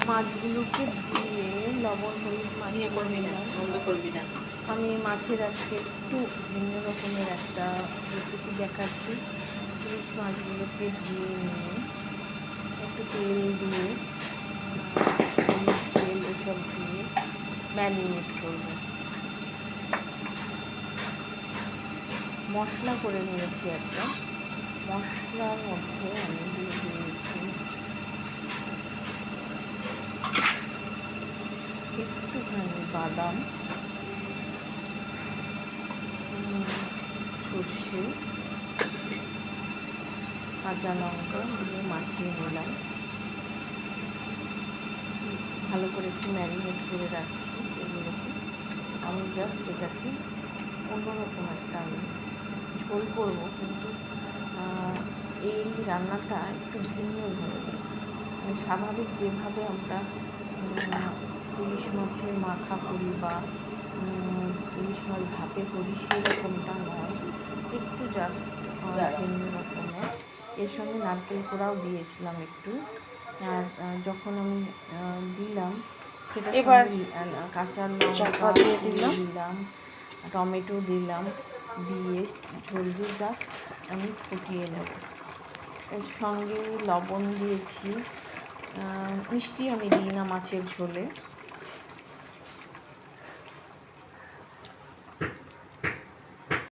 মাছগুলোকে ধুয়ে লবণ হলুদ মাখিয়ে করবি না। আমি মাছের আজকে একটু ভিন্ন রকমের একটা রেসিপি দেখাচ্ছি। ইলিশ মাছগুলোকে ধুয়ে নিয়ে একটু তেল দিয়ে হলুদ তেল এসব দিয়ে ম্যারিনেট করব। মশলা করে নিয়েছি একটা, মশলার মধ্যে আমি দিয়ে দিয়েছি একটুখানি বাদাম, সর্ষে, কাঁচা লঙ্কা দিয়ে মাখিয়ে নিলাম। ভালো করে একটু ম্যারিনেট করে রাখছি এগুলোকে। আমি জাস্ট এটাকে অন্যরকম একটা আমি ঝোল করবো, কিন্তু এই রান্নাটা একটু ভিন্নভাবে, মানে স্বাভাবিক যেভাবে আমরা ইলিশ মাছের মাখা করি বা ইলিশ মাছ ভাপে করি সেরকমটা নয়, একটু জাস্ট ভিন্ন রকমের। এর সঙ্গে নারকেল কোড়াও দিয়েছিলাম একটু। আর যখন আমি দিলাম সেটা এবার কাঁচা লঙ্কা দিয়ে দিলাম, টমেটো দিলাম, দিয়ে ঝোল দিয়ে জাস্ট আমি ফুটিয়ে নেব। এর সঙ্গে লবণ দিয়েছি, মিষ্টি আমি দিই না মাছের ঝোলে,